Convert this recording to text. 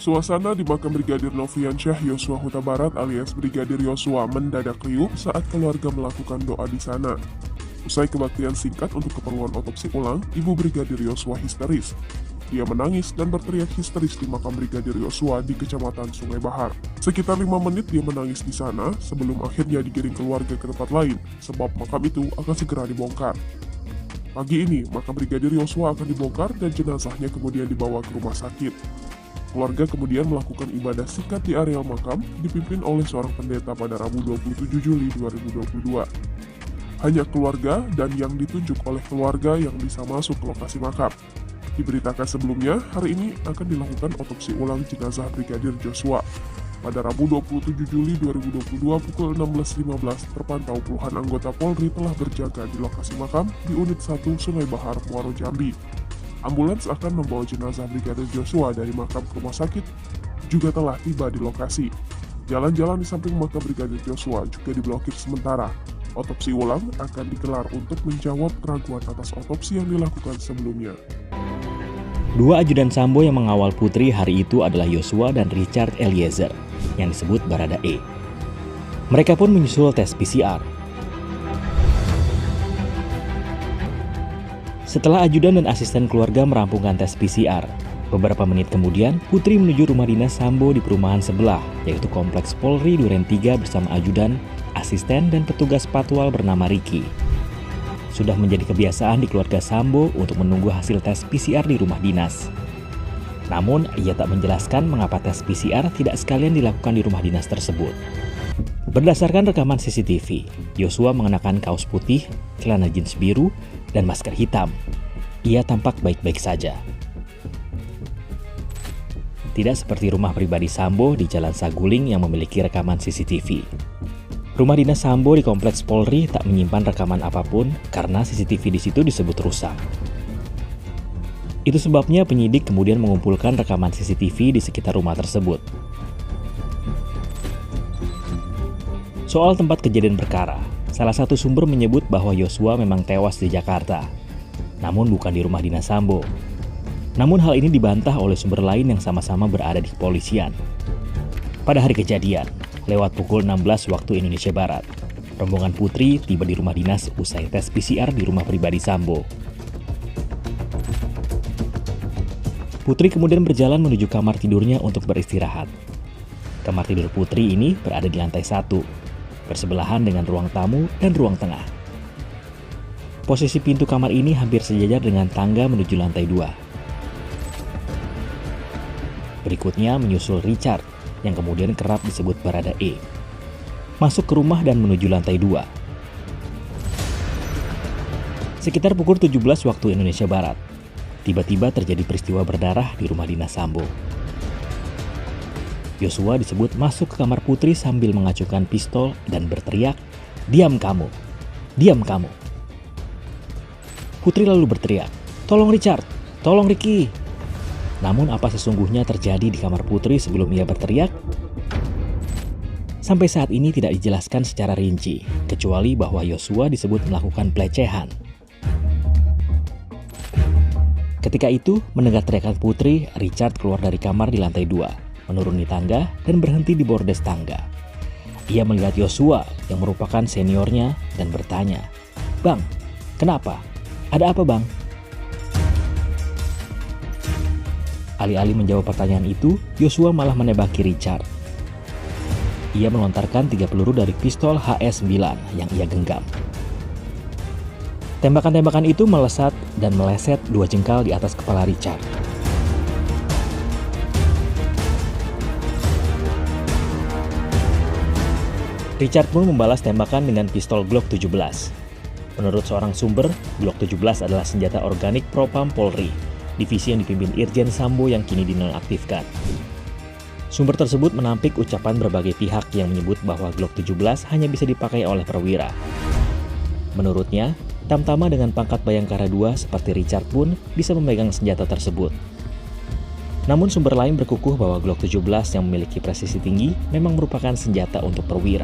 Suasana di makam Brigadir Nofriansyah Yosua Huta Barat alias Brigadir Yosua mendadak riuh saat keluarga melakukan doa di sana. Usai kebaktian singkat untuk keperluan otopsi ulang, Ibu Brigadir Yosua histeris. Dia menangis dan berteriak histeris di makam Brigadir Yosua di Kecamatan Sungai Bahar. Sekitar 5 menit dia menangis di sana sebelum akhirnya digiring keluarga ke tempat lain, sebab makam itu akan segera dibongkar. Pagi ini, makam Brigadir Yosua akan dibongkar dan jenazahnya kemudian dibawa ke rumah sakit. Keluarga kemudian melakukan ibadah singkat di areal makam dipimpin oleh seorang pendeta pada Rabu 27 Juli 2022. Hanya keluarga dan yang ditunjuk oleh keluarga yang bisa masuk ke lokasi makam. Diberitakan sebelumnya, hari ini akan dilakukan otopsi ulang jenazah Brigadir Joshua. Pada Rabu 27 Juli 2022 pukul 16.15 terpantau puluhan anggota Polri telah berjaga di lokasi makam di Unit 1 Sungai Bahar, Muaro Jambi. Ambulans akan membawa jenazah Brigadir Joshua dari makam ke rumah sakit juga telah tiba di lokasi. Jalan-jalan di samping makam Brigadir Joshua juga diblokir sementara. Otopsi ulang akan digelar untuk menjawab keraguan atas otopsi yang dilakukan sebelumnya. Dua ajudan Sambo yang mengawal Putri hari itu adalah Yosua dan Richard Eliezer, yang disebut Baradae. Mereka pun menyusul tes PCR. Setelah ajudan dan asisten keluarga merampungkan tes PCR, beberapa menit kemudian Putri menuju rumah dinas Sambo di perumahan sebelah, yaitu Kompleks Polri Duren 3 bersama ajudan, asisten, dan petugas patwal bernama Ricky. Sudah menjadi kebiasaan di keluarga Sambo untuk menunggu hasil tes PCR di rumah dinas. Namun, ia tak menjelaskan mengapa tes PCR tidak sekalian dilakukan di rumah dinas tersebut. Berdasarkan rekaman CCTV, Yosua mengenakan kaos putih, celana jeans biru, dan masker hitam. Ia tampak baik-baik saja. Tidak seperti rumah pribadi Sambo di Jalan Saguling yang memiliki rekaman CCTV. Rumah dinas Sambo di Kompleks Polri tak menyimpan rekaman apapun karena CCTV di situ disebut rusak. Itu sebabnya penyidik kemudian mengumpulkan rekaman CCTV di sekitar rumah tersebut. Soal tempat kejadian perkara, salah satu sumber menyebut bahwa Yosua memang tewas di Jakarta, namun bukan di rumah dinas Sambo. Namun hal ini dibantah oleh sumber lain yang sama-sama berada di kepolisian. Pada hari kejadian, lewat pukul 16 waktu Indonesia Barat, rombongan Putri tiba di rumah dinas usai tes PCR di rumah pribadi Sambo. Putri kemudian berjalan menuju kamar tidurnya untuk beristirahat. Kamar tidur Putri ini berada di lantai 1, bersebelahan dengan ruang tamu dan ruang tengah. Posisi pintu kamar ini hampir sejajar dengan tangga menuju lantai 2. Berikutnya menyusul Richard, yang kemudian kerap disebut Baradae, masuk ke rumah dan menuju lantai 2. Sekitar pukul 17 waktu Indonesia Barat, tiba-tiba terjadi peristiwa berdarah di rumah dinas Sambo. Yosua disebut masuk ke kamar Putri sambil mengacungkan pistol dan berteriak, "Diam kamu! Diam kamu!" Putri lalu berteriak, "Tolong Richard! Tolong Ricky!" Namun apa sesungguhnya terjadi di kamar Putri sebelum ia berteriak? Sampai saat ini tidak dijelaskan secara rinci, kecuali bahwa Yosua disebut melakukan pelecehan. Ketika itu, mendengar teriakan Putri, Richard keluar dari kamar di lantai 2. Menuruni tangga dan berhenti di bordes tangga. Ia melihat Yosua yang merupakan seniornya dan bertanya, "Bang, kenapa? Ada apa, Bang?" Alih-alih menjawab pertanyaan itu, Yosua malah menembaki Richard. Ia melontarkan 3 peluru dari pistol HS-9 yang ia genggam. Tembakan-tembakan itu melesat dan meleset 2 jengkal di atas kepala Richard. Richard pun membalas tembakan dengan pistol Glock 17. Menurut seorang sumber, Glock 17 adalah senjata organik Propam Polri, divisi yang dipimpin Irjen Sambo yang kini dinonaktifkan. Sumber tersebut menampik ucapan berbagai pihak yang menyebut bahwa Glock 17 hanya bisa dipakai oleh perwira. Menurutnya, tamtama dengan pangkat Bayangkara II seperti Richard pun bisa memegang senjata tersebut. Namun sumber lain berkukuh bahwa Glock 17 yang memiliki presisi tinggi memang merupakan senjata untuk perwira.